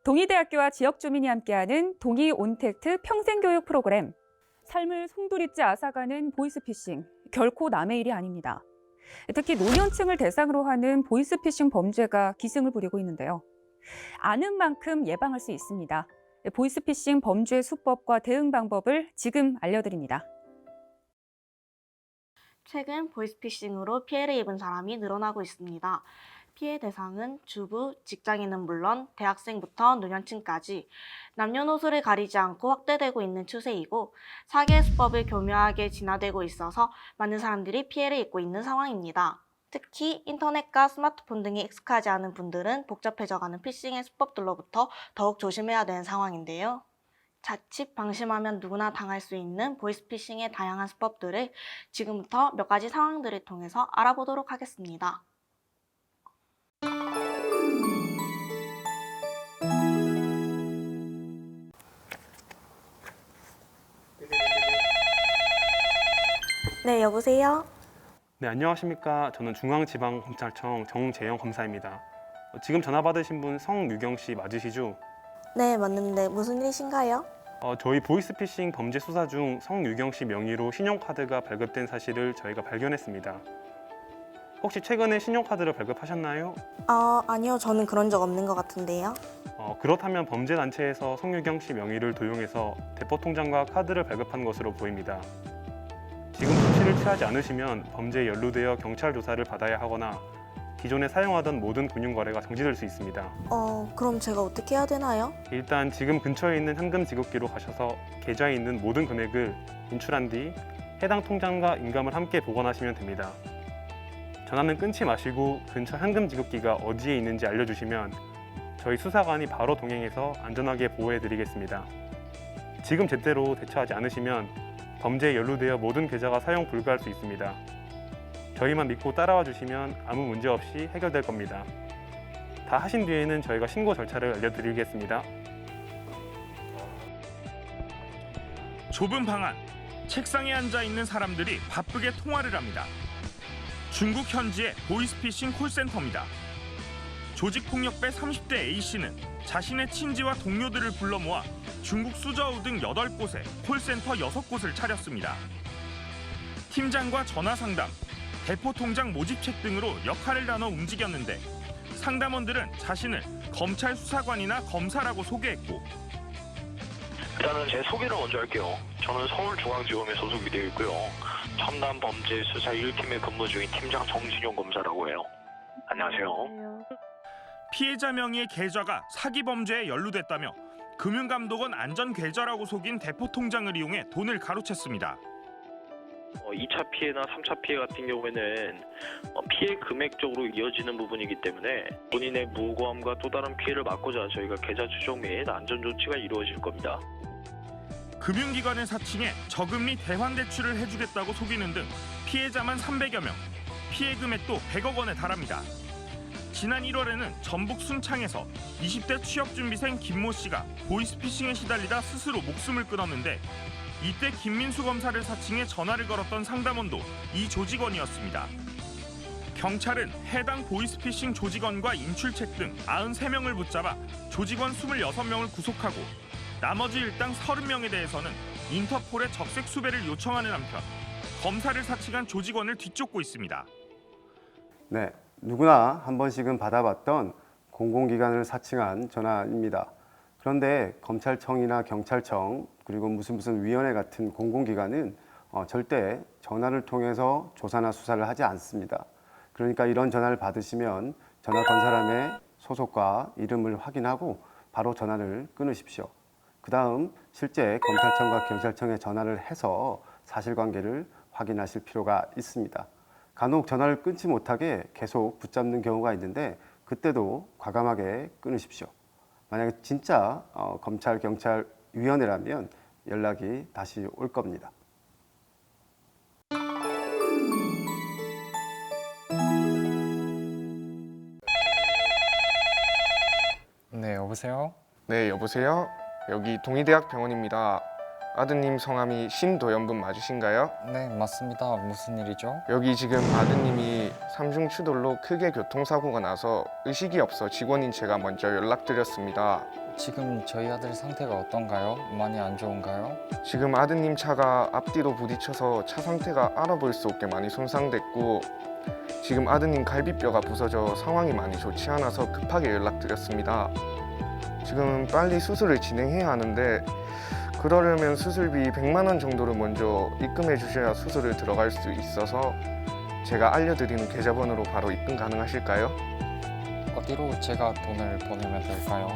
동의대학교와 지역 주민이 함께하는 동의 온택트 평생교육 프로그램. 삶을 송두리째 앗아가는 보이스피싱, 결코 남의 일이 아닙니다. 특히 노년층을 대상으로 하는 보이스피싱 범죄가 기승을 부리고 있는데요. 아는 만큼 예방할 수 있습니다. 보이스피싱 범죄 수법과 대응 방법을 지금 알려드립니다. 최근 보이스피싱으로 피해를 입은 사람이 늘어나고 있습니다. 피해 대상은 주부, 직장인은 물론 대학생부터 노년층까지 남녀노소를 가리지 않고 확대되고 있는 추세이고 사기의 수법을 교묘하게 진화되고 있어서 많은 사람들이 피해를 입고 있는 상황입니다. 특히 인터넷과 스마트폰 등이 익숙하지 않은 분들은 복잡해져가는 피싱의 수법들로부터 더욱 조심해야 되는 상황인데요. 자칫 방심하면 누구나 당할 수 있는 보이스피싱의 다양한 수법들을 지금부터 몇 가지 상황들을 통해서 알아보도록 하겠습니다. 네, 여보세요? 네, 안녕하십니까. 저는 중앙지방검찰청 정재영 검사입니다. 지금 전화 받으신 분 성유경 씨 맞으시죠? 네, 맞는데 무슨 일이신가요? 저희 보이스피싱 범죄 수사 중 성유경 씨 명의로 신용카드가 발급된 사실을 저희가 발견했습니다. 혹시 최근에 신용카드를 발급하셨나요? 아니요, 저는 그런 적 없는 것 같은데요. 그렇다면 범죄단체에서 성유경 씨 명의를 도용해서 대포통장과 카드를 발급한 것으로 보입니다. 지금 조치를 취하지 않으시면 범죄에 연루되어 경찰 조사를 받아야 하거나 기존에 사용하던 모든 금융거래가 정지될 수 있습니다. 그럼 제가 어떻게 해야 되나요? 일단 지금 근처에 있는 현금 지급기로 가셔서 계좌에 있는 모든 금액을 인출한 뒤 해당 통장과 인감을 함께 보관하시면 됩니다. 전화는 끊지 마시고 근처 현금 지급기가 어디에 있는지 알려주시면 저희 수사관이 바로 동행해서 안전하게 보호해드리겠습니다. 지금 제때로 대처하지 않으시면 범죄에 연루되어 모든 계좌가 사용 불가할 수 있습니다. 저희만 믿고 따라와 주시면 아무 문제 없이 해결될 겁니다. 다 하신 뒤에는 저희가 신고 절차를 알려드리겠습니다. 좁은 방 안, 책상에 앉아 있는 사람들이 바쁘게 통화를 합니다. 중국 현지의 보이스피싱 콜센터입니다. 조직폭력배 30대 A씨는 자신의 친지와 동료들을 불러 모아 중국 수저우 등 8곳에 콜센터 6곳을 차렸습니다. 팀장과 전화 상담, 대포통장 모집책 등으로 역할을 나눠 움직였는데 상담원들은 자신을 검찰 수사관이나 검사라고 소개했고 일단은 제 소개를 먼저 할게요. 저는 서울중앙지검에 소속이 되어 있고요. 첨단 범죄 수사 1팀에 근무 중인 팀장 정진용 검사라고 해요. 안녕하세요. 피해자 명의의 계좌가 사기 범죄에 연루됐다며 금융감독원 안전계좌라고 속인 대포통장을 이용해 돈을 가로챘습니다. 2차 피해나 3차 피해 같은 경우에는 피해 금액적으로 이어지는 부분이기 때문에 본인의 무고함과 또 다른 피해를 막고자 저희가 계좌 추적 및 안전 조치가 이루어질 겁니다. 금융기관을 사칭해 저금리 대환대출을 해주겠다고 속이는 등 피해자만 300여 명, 피해 금액도 100억 원에 달합니다. 지난 1월에는 전북 순창에서 20대 취업준비생 김모 씨가 보이스피싱에 시달리다 스스로 목숨을 끊었는데 이때 김민수 검사를 사칭해 전화를 걸었던 상담원도 이 조직원이었습니다. 경찰은 해당 보이스피싱 조직원과 인출책 등 93명을 붙잡아 조직원 26명을 구속하고 나머지 일당 30명에 대해서는 인터폴에 적색 수배를 요청하는 한편 검사를 사칭한 조직원을 뒤쫓고 있습니다. 네, 누구나 한 번씩은 받아봤던 공공기관을 사칭한 전화입니다. 그런데 검찰청이나 경찰청 그리고 무슨 위원회 같은 공공기관은 절대 전화를 통해서 조사나 수사를 하지 않습니다. 그러니까 이런 전화를 받으시면 전화 건 사람의 소속과 이름을 확인하고 바로 전화를 끊으십시오. 그 다음 실제 검찰청과 경찰청에 전화를 해서 사실관계를 확인하실 필요가 있습니다. 간혹 전화를 끊지 못하게 계속 붙잡는 경우가 있는데 그때도 과감하게 끊으십시오. 만약에 진짜 검찰, 경찰 위원회라면 연락이 다시 올 겁니다. 네, 여보세요? 네, 여보세요? 여기 동의대학 병원입니다. 아드님 성함이 신도연분 맞으신가요? 네, 맞습니다. 무슨 일이죠? 여기 지금 아드님이 삼중추돌로 크게 교통사고가 나서 의식이 없어 직원인 제가 먼저 연락드렸습니다. 지금 저희 아들 상태가 어떤가요? 많이 안 좋은가요? 지금 아드님 차가 앞뒤로 부딪혀서 차 상태가 알아볼 수 없게 많이 손상됐고 지금 아드님 갈비뼈가 부서져 상황이 많이 좋지 않아서 급하게 연락드렸습니다. 지금 빨리 수술을 진행해야 하는데 그러려면 수술비 100만 원 정도를 먼저 입금해 주셔야 수술을 들어갈 수 있어서 제가 알려드리는 계좌번호로 바로 입금 가능하실까요? 어디로 제가 돈을 보내면 될까요?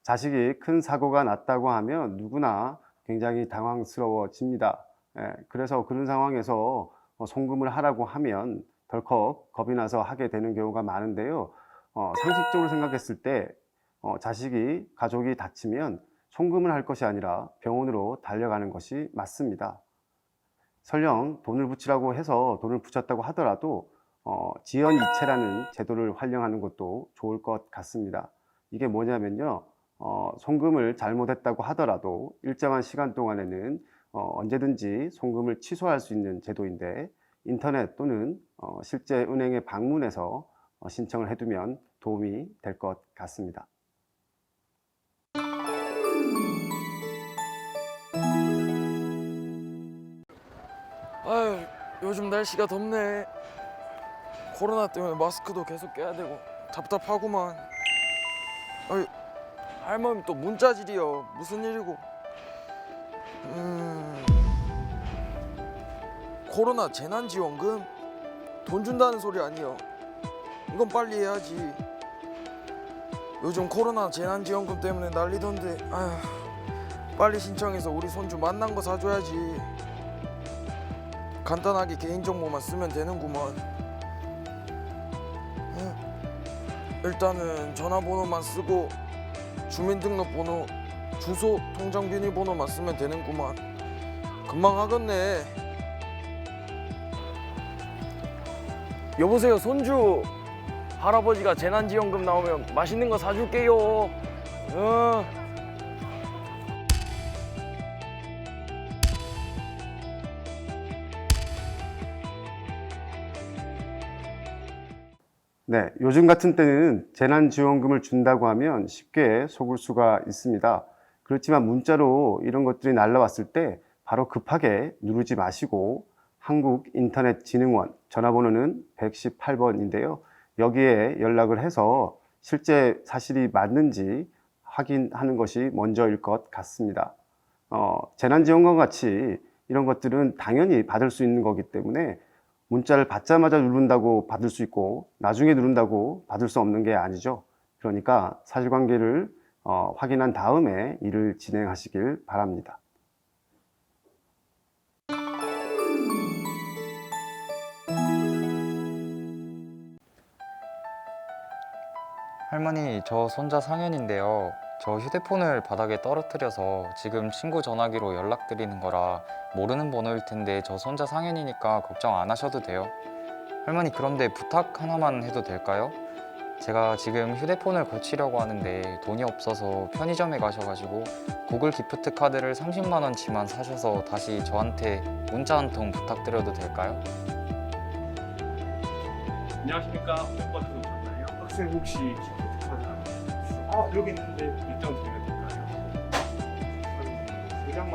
자식이 큰 사고가 났다고 하면 누구나 굉장히 당황스러워집니다. 그래서 그런 상황에서 송금을 하라고 하면 덜컥 겁이 나서 하게 되는 경우가 많은데요. 상식적으로 생각했을 때 자식이, 가족이 다치면 송금을 할 것이 아니라 병원으로 달려가는 것이 맞습니다. 설령 돈을 붙이라고 해서 돈을 붙였다고 하더라도 지연이체라는 제도를 활용하는 것도 좋을 것 같습니다. 이게 뭐냐면요. 송금을 잘못했다고 하더라도 일정한 시간 동안에는 언제든지 송금을 취소할 수 있는 제도인데 인터넷 또는 실제 은행에 방문해서 신청을 해두면 도움이 될 것 같습니다. 아유, 요즘 날씨가 덥네. 코로나 때문에 마스크도 계속 껴야 되고 답답하구만. 아유, 할머니 또 문자질이요. 무슨 일이고? 코로나 재난지원금 돈 준다는 소리 아니요. 이건 빨리 해야지. 요즘 코로나 재난지원금 때문에 난리던데. 아휴, 빨리 신청해서 우리 손주 만난 거 사줘야지. 간단하게 개인정보만 쓰면 되는구먼. 일단은 전화번호만 쓰고 주민등록번호, 주소, 통장 비밀번호만 쓰면 되는구만. 금방 하겠네. 여보세요, 손주. 할아버지가 재난지원금 나오면 맛있는 거 사줄게요. 네, 요즘 같은 때는 재난지원금을 준다고 하면 쉽게 속을 수가 있습니다. 그렇지만 문자로 이런 것들이 날라왔을 때 바로 급하게 누르지 마시고 한국인터넷진흥원 전화번호는 118번인데요. 여기에 연락을 해서 실제 사실이 맞는지 확인하는 것이 먼저일 것 같습니다. 재난지원금 같이 이런 것들은 당연히 받을 수 있는 거기 때문에 문자를 받자마자 누른다고 받을 수 있고 나중에 누른다고 받을 수 없는 게 아니죠. 그러니까 사실관계를 확인한 다음에 일을 진행하시길 바랍니다. 할머니, 저 손자 상현인데요. 저 휴대폰을 바닥에 떨어뜨려서 지금 친구 전화기로 연락드리는 거라 모르는 번호일 텐데 저 손자 상현이니까 걱정 안 하셔도 돼요. 할머니, 그런데 부탁 하나만 해도 될까요? 제가 지금 휴대폰을 고치려고 하는데 돈이 없어서 편의점에 가셔가지고 구글 기프트 카드를 30만 원치만 사셔서 다시 저한테 문자 한 통 부탁드려도 될까요? 안녕하십니까. 오빠들 오셨나요? 학생 혹시 기프트 카드 여기 있는데 일정 드리면 될까요? 3장만.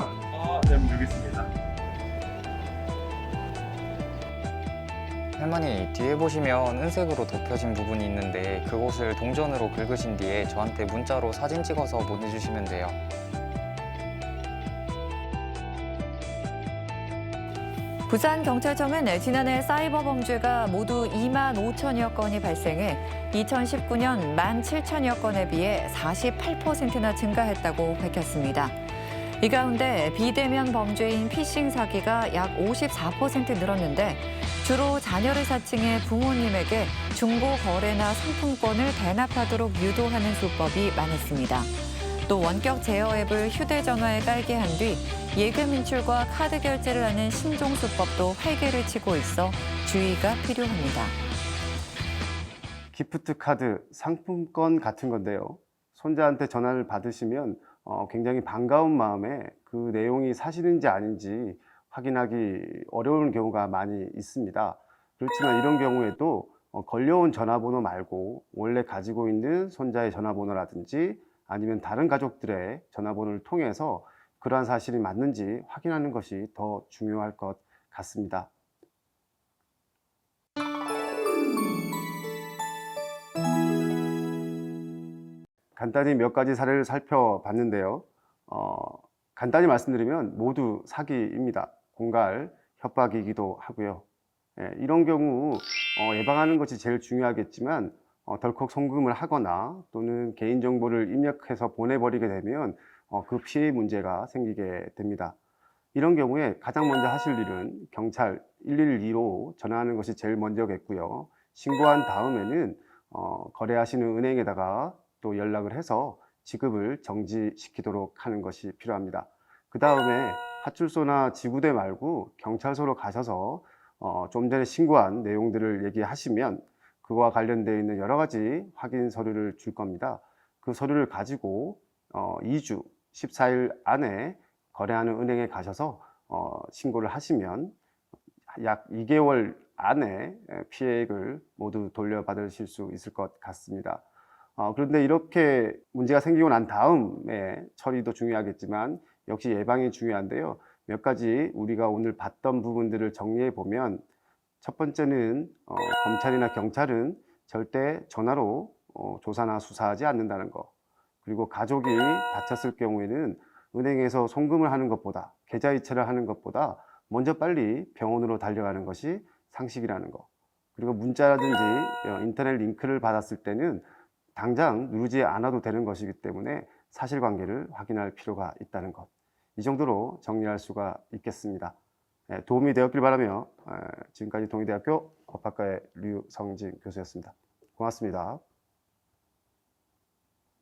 네, 여기 있습니다. 할머니, 뒤에 보시면 은색으로 덮여진 부분이 있는데 그곳을 동전으로 긁으신 뒤에 저한테 문자로 사진 찍어서 보내주시면 돼요. 부산경찰청은 지난해 사이버 범죄가 모두 2만 5천여 건이 발생해 2019년 1만 7천여 건에 비해 48%나 증가했다고 밝혔습니다. 이 가운데 비대면 범죄인 피싱 사기가 약 54% 늘었는데 주로 자녀를 사칭해 부모님에게 중고 거래나 상품권을 대납하도록 유도하는 수법이 많았습니다. 또 원격 제어 앱을 휴대전화에 깔게 한 뒤 예금 인출과 카드 결제를 하는 신종 수법도 활개를 치고 있어 주의가 필요합니다. 기프트 카드, 상품권 같은 건데요. 손자한테 전화를 받으시면 굉장히 반가운 마음에 그 내용이 사실인지 아닌지 확인하기 어려운 경우가 많이 있습니다. 그렇지만 이런 경우에도 걸려온 전화번호 말고 원래 가지고 있는 손자의 전화번호라든지 아니면 다른 가족들의 전화번호를 통해서 그러한 사실이 맞는지 확인하는 것이 더 중요할 것 같습니다. 간단히 몇 가지 사례를 살펴봤는데요. 간단히 말씀드리면 모두 사기입니다. 공갈, 협박이기도 하고요. 이런 경우 예방하는 것이 제일 중요하겠지만 덜컥 송금을 하거나 또는 개인정보를 입력해서 보내버리게 되면 그 피해 문제가 생기게 됩니다. 이런 경우에 가장 먼저 하실 일은 경찰 112로 전화하는 것이 제일 먼저겠고요. 신고한 다음에는 거래하시는 은행에다가 또 연락을 해서 지급을 정지시키도록 하는 것이 필요합니다. 그 다음에 파출소나 지구대 말고 경찰서로 가셔서 좀 전에 신고한 내용들을 얘기하시면 그와 관련되어 있는 여러 가지 확인 서류를 줄 겁니다. 그 서류를 가지고 2주, 14일 안에 거래하는 은행에 가셔서 신고를 하시면 약 2개월 안에 피해액을 모두 돌려받으실 수 있을 것 같습니다. 그런데 이렇게 문제가 생기고 난 다음에 처리도 중요하겠지만 역시 예방이 중요한데요. 몇 가지 우리가 오늘 봤던 부분들을 정리해 보면 첫 번째는 검찰이나 경찰은 절대 전화로 조사나 수사하지 않는다는 것. 그리고 가족이 다쳤을 경우에는 은행에서 송금을 하는 것보다 계좌이체를 하는 것보다 먼저 빨리 병원으로 달려가는 것이 상식이라는 것. 그리고 문자라든지 인터넷 링크를 받았을 때는 당장 누르지 않아도 되는 것이기 때문에 사실관계를 확인할 필요가 있다는 것. 이 정도로 정리할 수가 있겠습니다. 도움이 되었길 바라며 지금까지 동의대학교 법학과의 류성진 교수였습니다. 고맙습니다.